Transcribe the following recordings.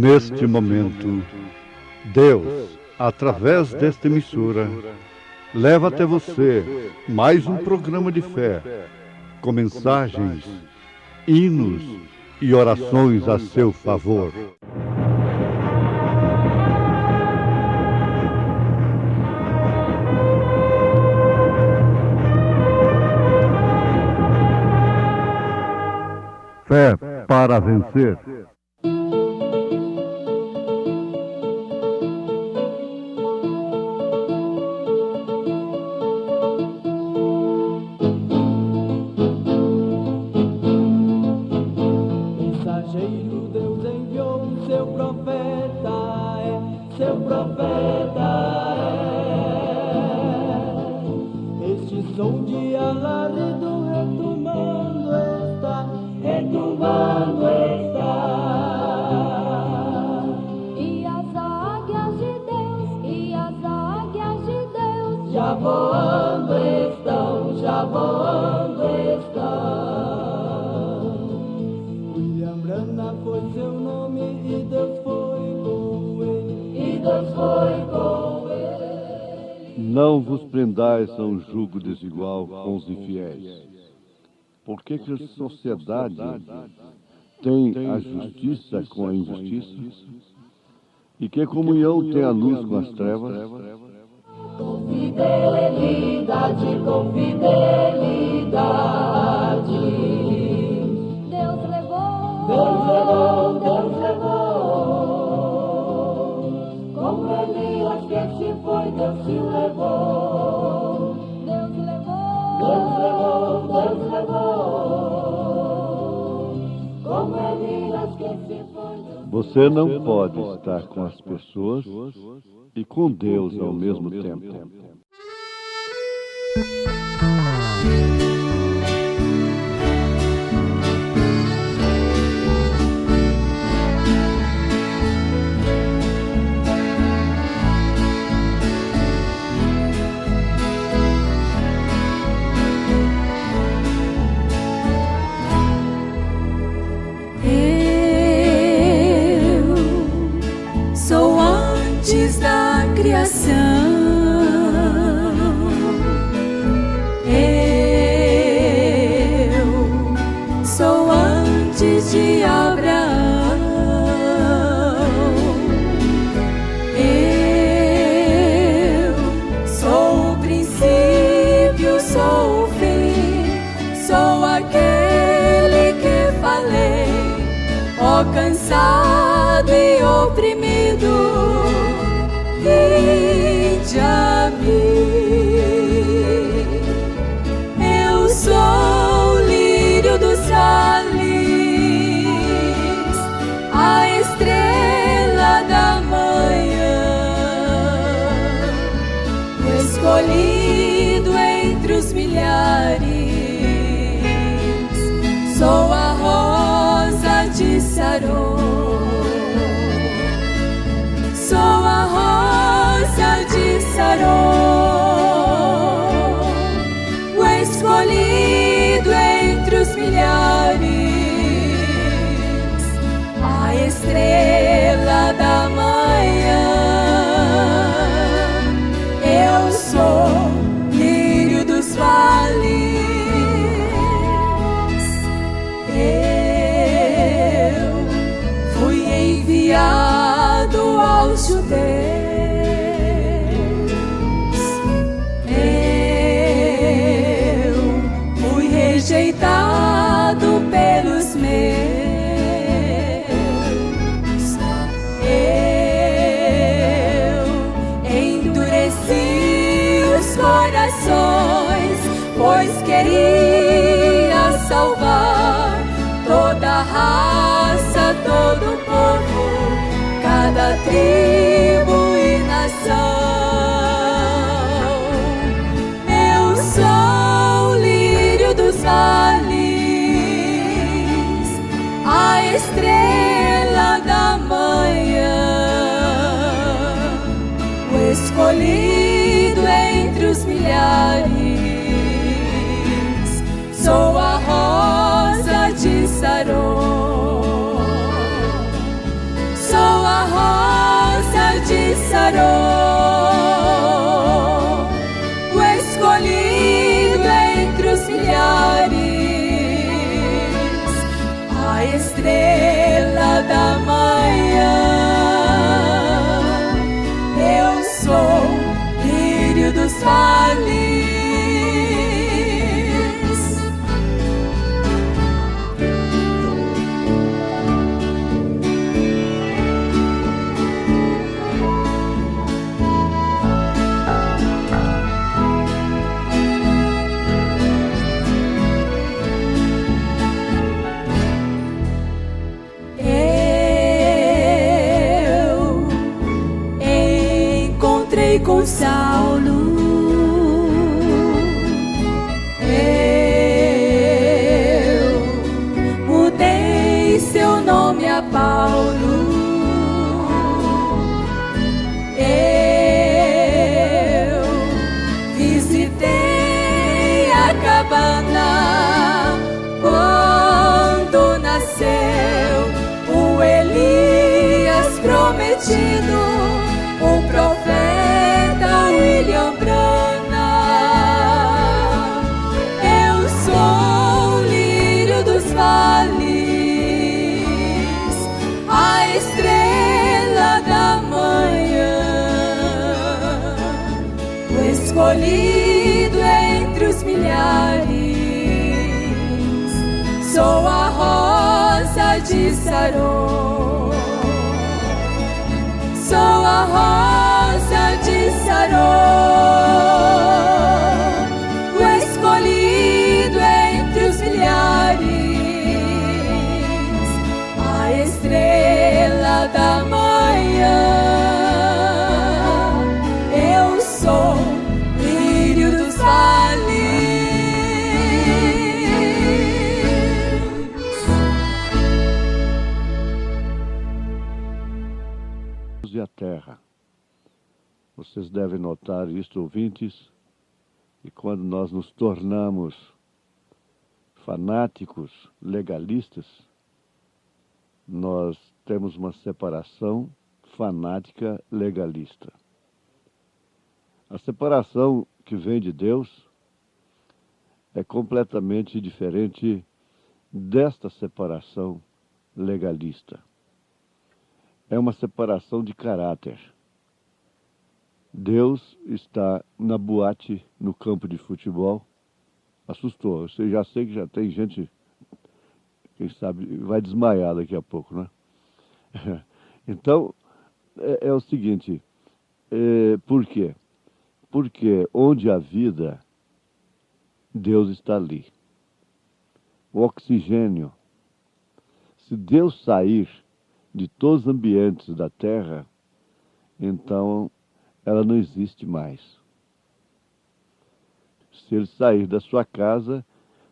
Neste momento, Deus, através desta emissora, leva até você mais um programa de fé, com mensagens, hinos e orações a seu favor. Fé para vencer. Mensageiro, Deus enviou o seu profeta, seu profeta Este som de alarido retumbando está. E as águias de Deus, Já voando estão. William Branham foi seu nome e Deus foi com ele. Não vos prendais a um jugo desigual com os infiéis. Porque que a sociedade tem a justiça com a injustiça? E que comunhão tem a luz com as trevas? Com fidelidade. Deus levou. Como Elias que se foi, Deus se levou. Deus levou. Como Elias que se foi, Deus se levou. Você não pode estar com as pessoas e com Deus ao mesmo tempo. Sou antes da criação. Eu sou antes de Abraão. Eu sou o princípio, sou o fim, sou aquele que falei, ó cansado e oprimido, vinde a mim. Eu sou o lírio dos vales, a estrela da manhã, escolhido entre os milhares. Sou a rosa de Saron. Sou a rosa de Saron, o escolhido entre os milhares, a estrela da manhã. Eu sou lírio dos vales. Eu fui enviado aos judeus. Eu fui rejeitado pelos meus. Eu endureci os corações, pois queria salvar toda a raça, todo o povo, cada tribo e nação. Eu sou o lírio dos vales, a estrela da manhã, o escolhido entre os milhares. Sou a rosa de Saron. Sou Saró, o escolhido entre os milhares, a estrela da manhã. Eu sou lírio dos vales. Com Saulo, eu mudei seu nome a Paulo. Eu visitei a cabana quando nasceu o Elias prometido, o profeta William Branham. Eu sou o lírio dos vales, a estrela da manhã, o escolhido entre os milhares. Sou a rosa de Saró, sou a rosa de Saró, o escolhido entre os milhares, a estrela da manhã. Eu sou lírio dos vales. E a terra. Vocês devem notar isto, ouvintes, e quando nós nos tornamos fanáticos, legalistas, nós temos uma separação fanática legalista. A separação que vem de Deus é completamente diferente desta separação legalista. É uma separação de caráter. Deus está na boate, no campo de futebol. Assustou. Eu já sei que já tem gente, quem sabe, vai desmaiar daqui a pouco, né? Então, é o seguinte, por quê? Porque onde há vida, Deus está ali. O oxigênio. Se Deus sair de todos os ambientes da Terra, então ela não existe mais. Se ele sair da sua casa,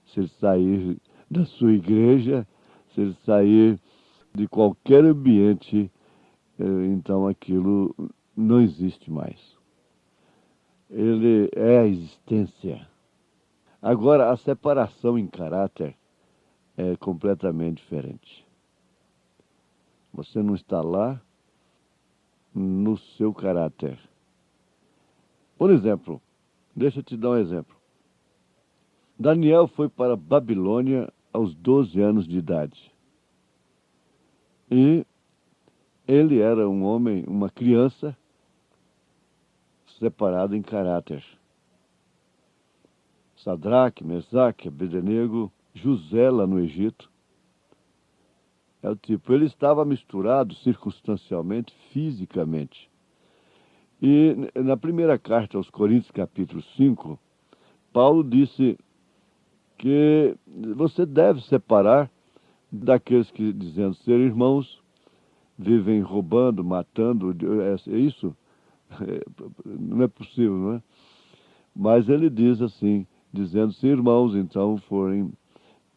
se ele sair da sua igreja, se ele sair de qualquer ambiente, então aquilo não existe mais. Ele é a existência. Agora, a separação em caráter é completamente diferente. Você não está lá no seu caráter. Por exemplo, deixa eu te dar um exemplo. Daniel foi para a Babilônia aos 12 anos de idade. E ele era um homem, uma criança, separado em caráter. Sadraque, Mesaque, Abednego, José lá no Egito. É o tipo, ele estava misturado circunstancialmente, fisicamente. E na primeira carta aos Coríntios, capítulo 5, Paulo disse que você deve separar daqueles que, dizendo ser irmãos, vivem roubando, matando, é isso? Não é possível, não é? Mas ele diz assim, dizendo-se irmãos, então forem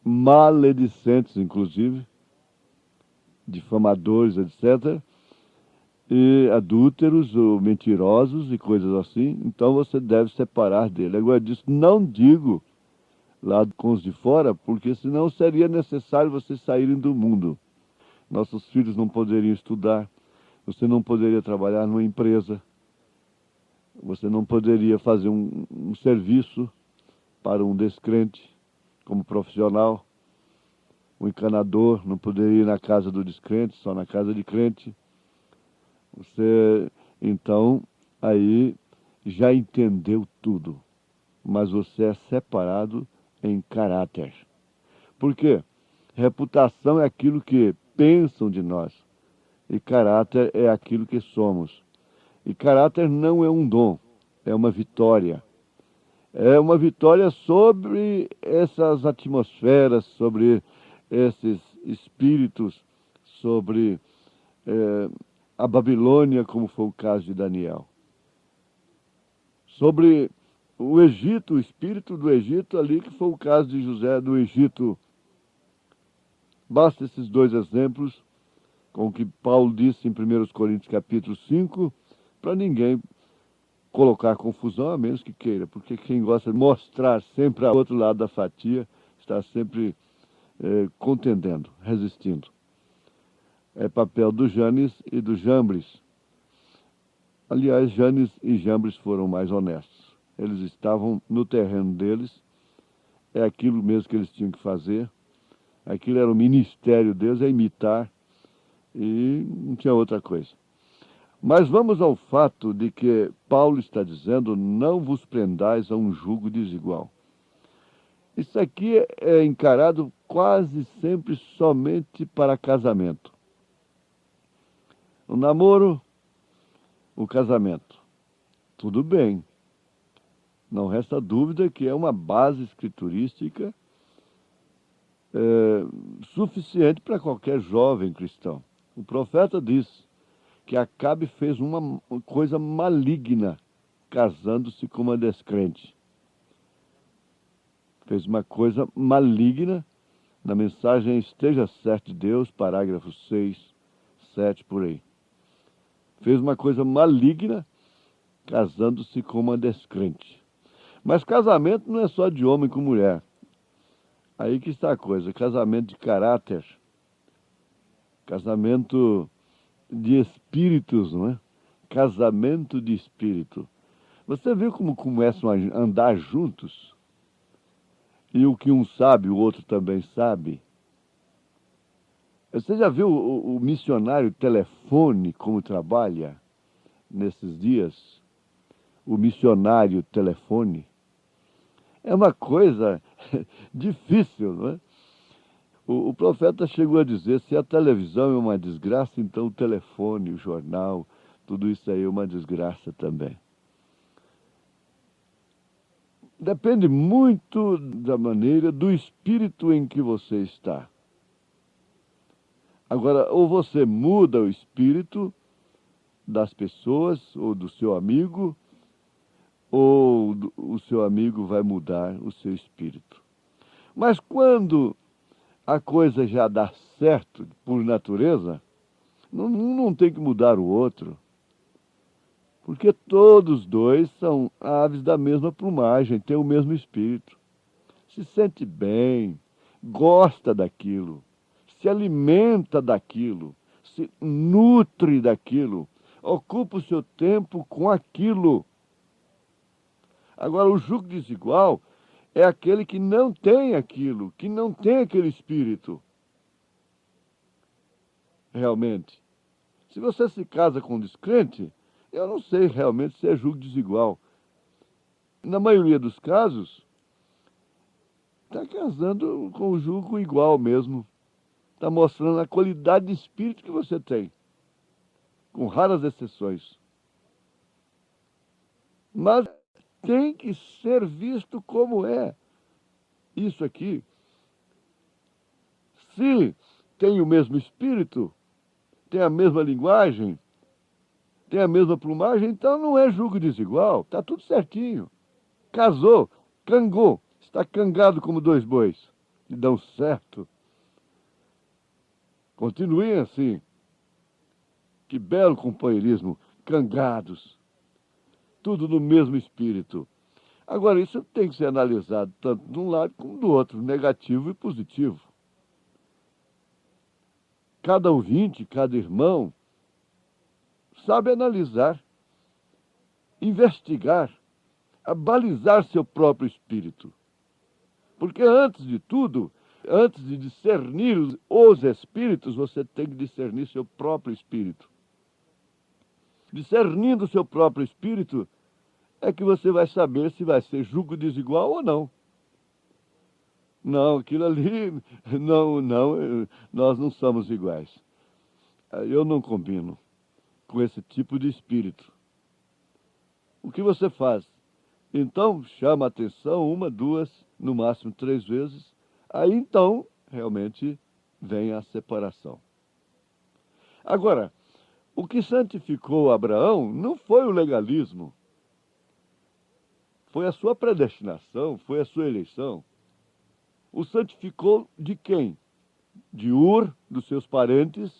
maledicentes, inclusive, difamadores, etc., e adúlteros ou mentirosos e coisas assim, então você deve separar dele. Agora diz, não digo lá com os de fora, porque senão seria necessário vocês saírem do mundo. Nossos filhos não poderiam estudar, Você não poderia trabalhar numa empresa. Você não poderia fazer um serviço para um descrente como profissional. O encanador não poderia ir na casa do descrente, só na casa de crente. Você, então, aí já entendeu tudo. Mas você é separado em caráter. Por quê? Reputação é aquilo que pensam de nós. E caráter é aquilo que somos. E caráter não é um dom, é uma vitória. É uma vitória sobre essas atmosferas, sobre esses espíritos, sobre a Babilônia, como foi o caso de Daniel. Sobre o Egito, o espírito do Egito ali, que foi o caso de José do Egito. Basta esses dois exemplos, com o que Paulo disse em 1 Coríntios capítulo 5, para ninguém colocar confusão, a menos que queira, porque quem gosta de mostrar sempre o outro lado da fatia, está sempre contendendo, resistindo. É papel do Janes e do Jambres. Aliás, Janes e Jambres foram mais honestos. Eles estavam no terreno deles, é aquilo mesmo que eles tinham que fazer, aquilo era o ministério deles, é imitar, e não tinha outra coisa. Mas vamos ao fato de que Paulo está dizendo: não vos prendais a um jugo desigual. Isso aqui é encarado quase sempre somente para casamento. O namoro, o casamento. Tudo bem. Não resta dúvida que é uma base escriturística suficiente para qualquer jovem cristão. O profeta diz que Acabe fez uma coisa maligna, casando-se com uma descrente. Fez uma coisa maligna, na mensagem Esteja Certo de Deus, parágrafo 6, 7, por aí. Fez uma coisa maligna, casando-se com uma descrente. Mas casamento não é só de homem com mulher. Aí que está a coisa, casamento de caráter, casamento de espíritos, não é? Casamento de espírito. Você viu como começam a andar juntos? E o que um sabe, o outro também sabe. Você já viu o missionário telefone como trabalha nesses dias? O missionário telefone. É uma coisa difícil, não é? O profeta chegou a dizer: se a televisão é uma desgraça, então o telefone, o jornal, tudo isso aí é uma desgraça também. Depende muito da maneira, do espírito em que você está. Agora, ou você muda o espírito das pessoas, ou do seu amigo, ou o seu amigo vai mudar o seu espírito. Mas quando a coisa já dá certo por natureza, não tem que mudar o outro. Porque todos dois são aves da mesma plumagem, têm o mesmo espírito. Se sente bem, gosta daquilo, se alimenta daquilo, se nutre daquilo, ocupa o seu tempo com aquilo. Agora, o jugo desigual é aquele que não tem aquilo, que não tem aquele espírito. Realmente. Se você se casa com um descrente, eu não sei realmente se é jugo desigual. Na maioria dos casos, está casando com o jugo igual mesmo. Está mostrando a qualidade de espírito que você tem, com raras exceções. Mas tem que ser visto como é. Isso aqui, se tem o mesmo espírito, tem a mesma linguagem, tem a mesma plumagem, então não é jugo desigual, está tudo certinho. Casou, cangou, está cangado como dois bois, e dão certo. Continuem assim. Que belo companheirismo, cangados, tudo no mesmo espírito. Agora, isso tem que ser analisado tanto de um lado como do outro, negativo e positivo. Cada ouvinte, cada irmão, sabe analisar, investigar, balizar seu próprio espírito. Porque antes de tudo, antes de discernir os espíritos, você tem que discernir seu próprio espírito. Discernindo o seu próprio espírito, é que você vai saber se vai ser julgo desigual ou não. Não, aquilo ali, não, nós não somos iguais. Eu não combino com esse tipo de espírito. O que você faz? Então, chama a atenção 1, 2, no máximo 3 vezes. Aí, então, realmente vem a separação. Agora, o que santificou Abraão não foi o legalismo. Foi a sua predestinação, foi a sua eleição. O santificou de quem? De Ur, dos seus parentes,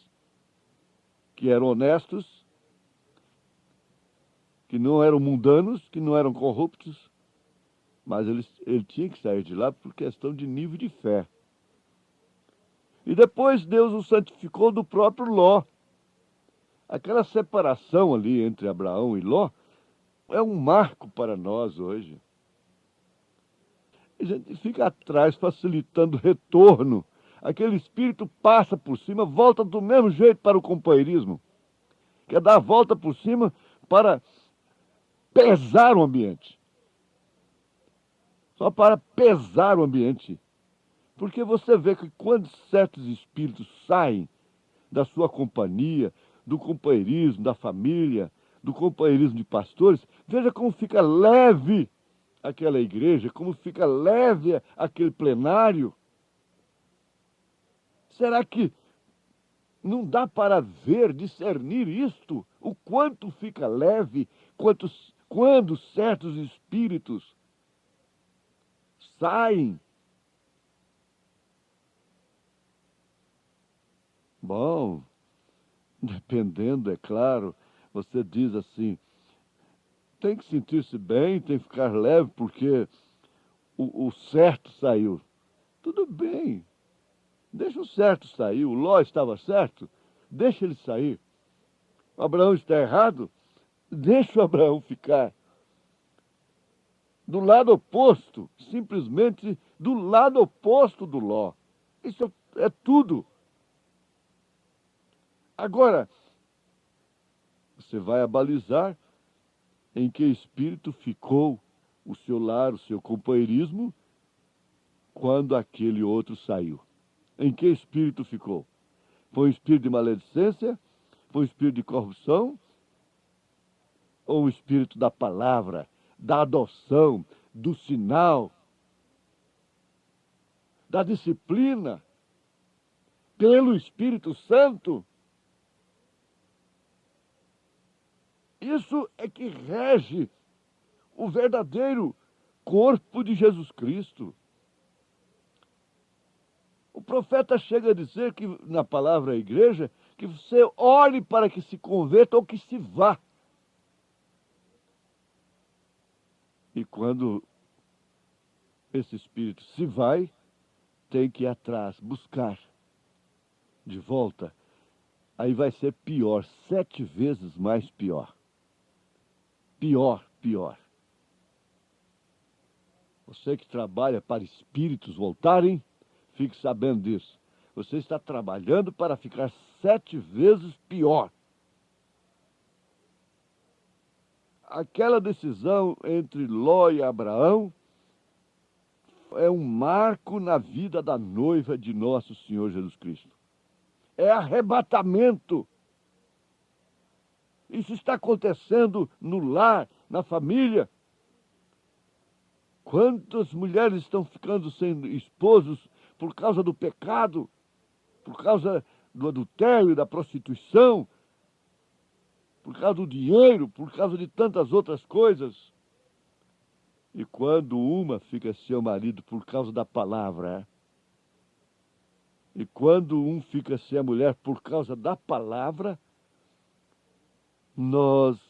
que eram honestos, que não eram mundanos, que não eram corruptos, mas ele tinha que sair de lá por questão de nível de fé. E depois Deus o santificou do próprio Ló. Aquela separação ali entre Abraão e Ló é um marco para nós hoje. A gente fica atrás facilitando o retorno. Aquele espírito passa por cima, volta do mesmo jeito para o companheirismo. Quer dar a volta por cima para pesar o ambiente. Só para pesar o ambiente. Porque você vê que quando certos espíritos saem da sua companhia, do companheirismo, da família, do companheirismo de pastores, veja como fica leve aquela igreja, como fica leve aquele plenário. Será que não dá para ver, discernir isto? O quanto fica leve quando certos espíritos saem? Bom, dependendo, é claro, você diz assim, tem que sentir-se bem, tem que ficar leve, porque o certo saiu. Tudo bem, deixa o certo sair. O Ló estava certo, deixa ele sair. O Abraão está errado, deixa o Abraão ficar. Do lado oposto, simplesmente do lado oposto do Ló. Isso é tudo. Agora, você vai abalizar em que espírito ficou o seu lar, o seu companheirismo, quando aquele outro saiu. Em que espírito ficou? Foi um espírito de maledicência? Foi um espírito de corrupção? Ou um espírito da palavra, da adoção, do sinal, da disciplina, pelo Espírito Santo? Isso é que rege o verdadeiro corpo de Jesus Cristo. O profeta chega a dizer que, na palavra igreja, que você ore para que se converta ou que se vá. E quando esse espírito se vai, tem que ir atrás, buscar de volta. Aí vai ser pior, 7 vezes mais pior. Pior. Você que trabalha para espíritos voltarem, fique sabendo disso. Você está trabalhando para ficar 7 vezes pior. Aquela decisão entre Ló e Abraão é um marco na vida da noiva de nosso Senhor Jesus Cristo. É arrebatamento. Isso está acontecendo no lar, na família. Quantas mulheres estão ficando sem esposos por causa do pecado, por causa do adultério e da prostituição, por causa do dinheiro, por causa de tantas outras coisas. E quando uma fica sem o marido por causa da palavra, e quando um fica sem a mulher por causa da palavra, nós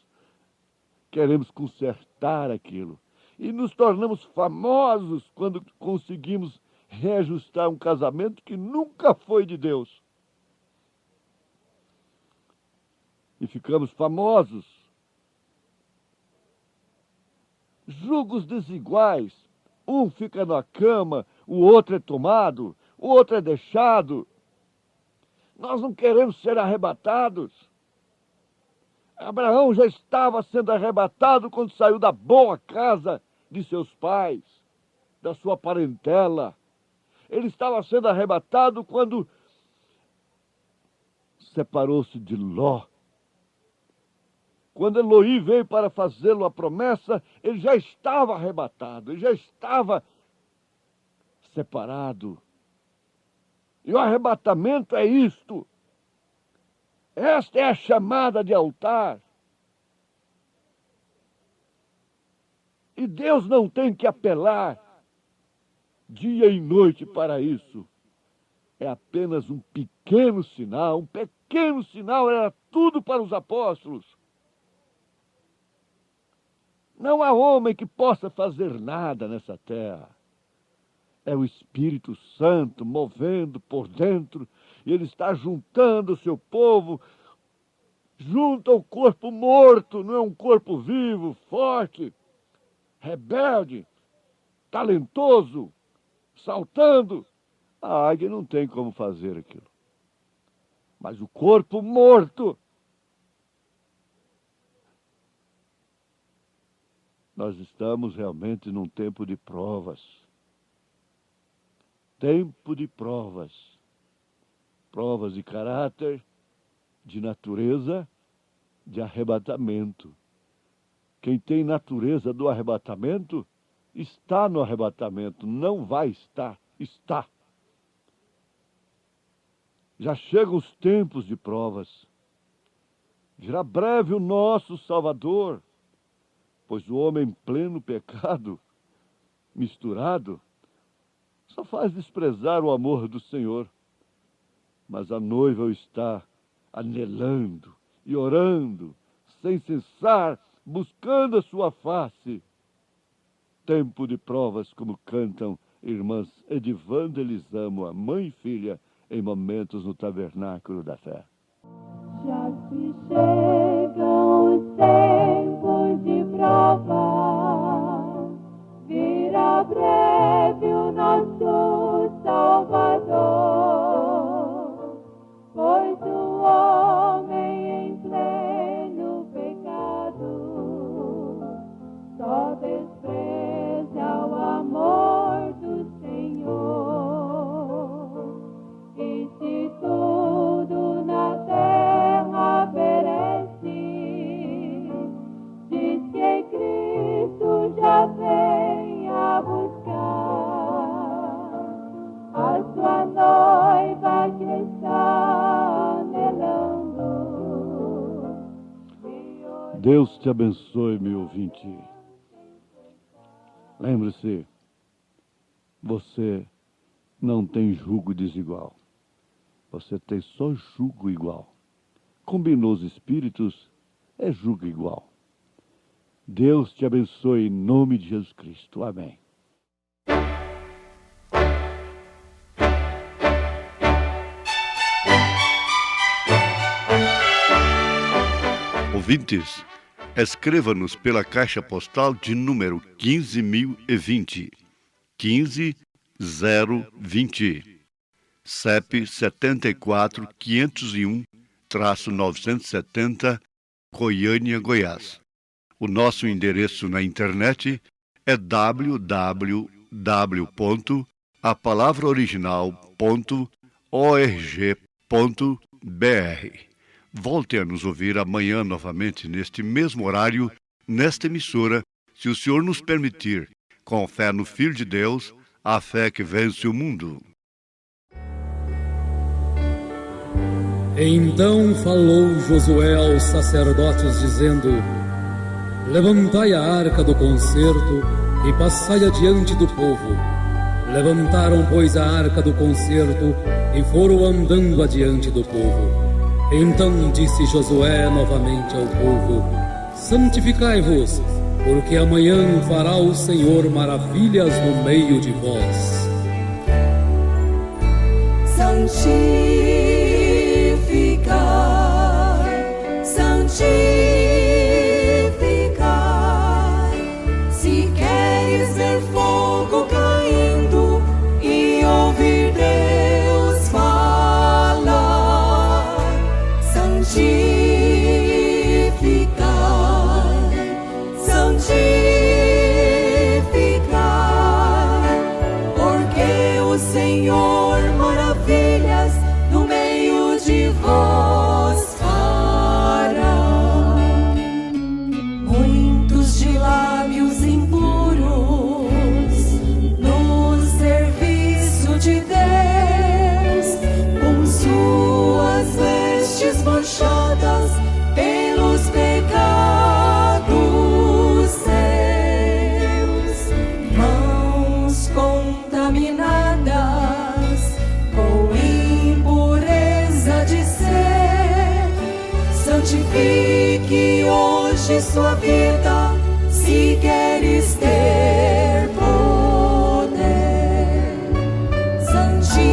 queremos consertar aquilo. E nos tornamos famosos quando conseguimos reajustar um casamento que nunca foi de Deus. e ficamos famosos. Jugos desiguais. Um fica na cama, o outro é tomado, o outro é deixado. Nós não queremos ser arrebatados. Abraão já estava sendo arrebatado quando saiu da boa casa de seus pais, da sua parentela. Ele estava sendo arrebatado quando separou-se de Ló. Quando Eloí veio para fazê-lo a promessa, ele já estava arrebatado, ele já estava separado. E o arrebatamento é isto. Esta é a chamada de altar. E Deus não tem que apelar dia e noite para isso. É apenas um pequeno sinal, era tudo para os apóstolos. Não há homem que possa fazer nada nessa terra. É o Espírito Santo movendo por dentro, e ele está juntando o seu povo, junto ao corpo morto, não é um corpo vivo, forte, rebelde, talentoso, saltando. A águia não tem como fazer aquilo. Mas o corpo morto, nós estamos realmente num tempo de provas. Tempo de provas. Provas de caráter, de natureza, de arrebatamento. Quem tem natureza do arrebatamento, está no arrebatamento. Não vai estar, está. Já chegam os tempos de provas. Virá breve o nosso Salvador. Pois o homem em pleno pecado, misturado, só faz desprezar o amor do Senhor. Mas a noiva o está anelando e orando, sem cessar, buscando a sua face. Tempo de provas, como cantam irmãs Edivanda e Elisama, mãe e filha, em momentos no tabernáculo da fé. Já se chegam os tempos de prova, virá breve o nosso Salvador, pois o homem em pleno pecado só despreza o amor do Senhor. E se tudo na terra perece, diz que Cristo já vem a buscar a sua noiva que está anelando. Deus te abençoe, meu ouvinte. Lembre-se, você não tem jugo desigual. Você tem só jugo igual. Combinou os espíritos, é jugo igual. Deus te abençoe em nome de Jesus Cristo. Amém. Ouvintes, escreva-nos pela caixa postal de número 15.020, 15020. CEP 74-501-970, Goiânia, Goiás. O nosso endereço na internet é www.apalavraoriginal.org.br. Volte a nos ouvir amanhã novamente neste mesmo horário, nesta emissora, se o Senhor nos permitir, com fé no Filho de Deus, a fé que vence o mundo. Então falou Josué aos sacerdotes, dizendo: levantai a arca do concerto e passai adiante do povo. Levantaram, pois, a arca do concerto e foram andando adiante do povo. Então disse Josué novamente ao povo: santificai-vos, porque amanhã fará o Senhor maravilhas no meio de vós. Santificai, santificai. Se queres ver fogo caindo e ouvir Deus falar, santificai, santificai, porque o Senhor maravilhas no meio de vós fará. Muitos de lábios impuros no serviço de Deus, com suas vestes manchadas pelos pecados seus, mãos contaminadas com impureza de ser. Santifique hoje sua vida, se queres ter poder. Santificai,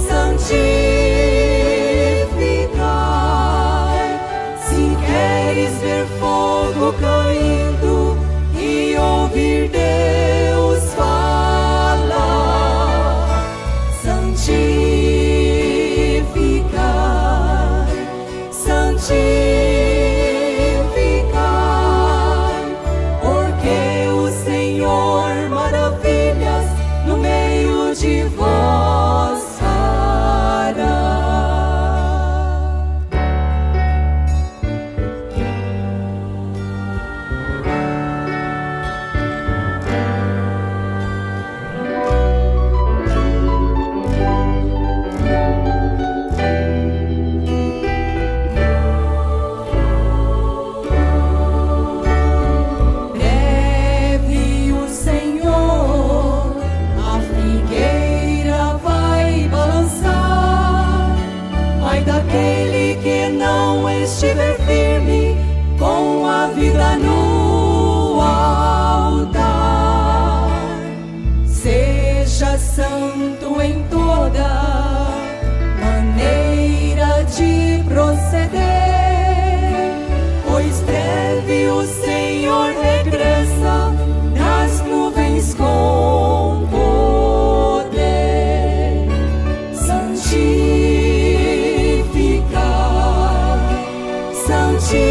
santificai, se queres ver fogo caindo e ouvir Deus falar, santificai, santificai, porque o Senhor maravilhas no meio de vós fará. Breve o Senhor a figueira vai balançar. Ai daquele que não estiver firme com a vida no altar. Seja santo em toda maneira de proceder, pois breve o Senhor regressa nas nuvens com poder. Santificai, santificai,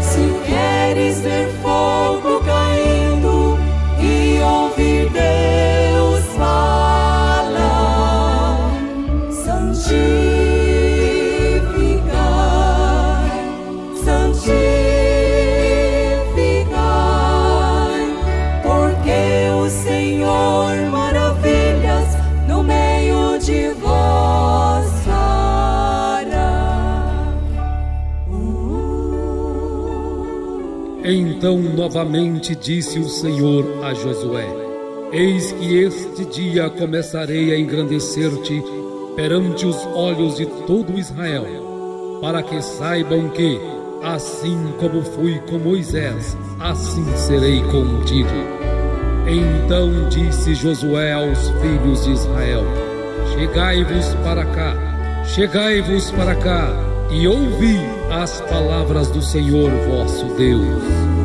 se queres ver fogo caindo e ouvir Deus falar, santificai, santificai, porque o Senhor maravilhas no meio de vós fará. Então novamente disse o Senhor a Josué: Eis que este dia começarei a engrandecer-te perante os olhos de todo Israel, para que saibam que, assim como fui com Moisés, assim serei contigo. Então disse Josué aos filhos de Israel: Chegai-vos para cá, chegai-vos para cá, e ouvi as palavras do Senhor vosso Deus.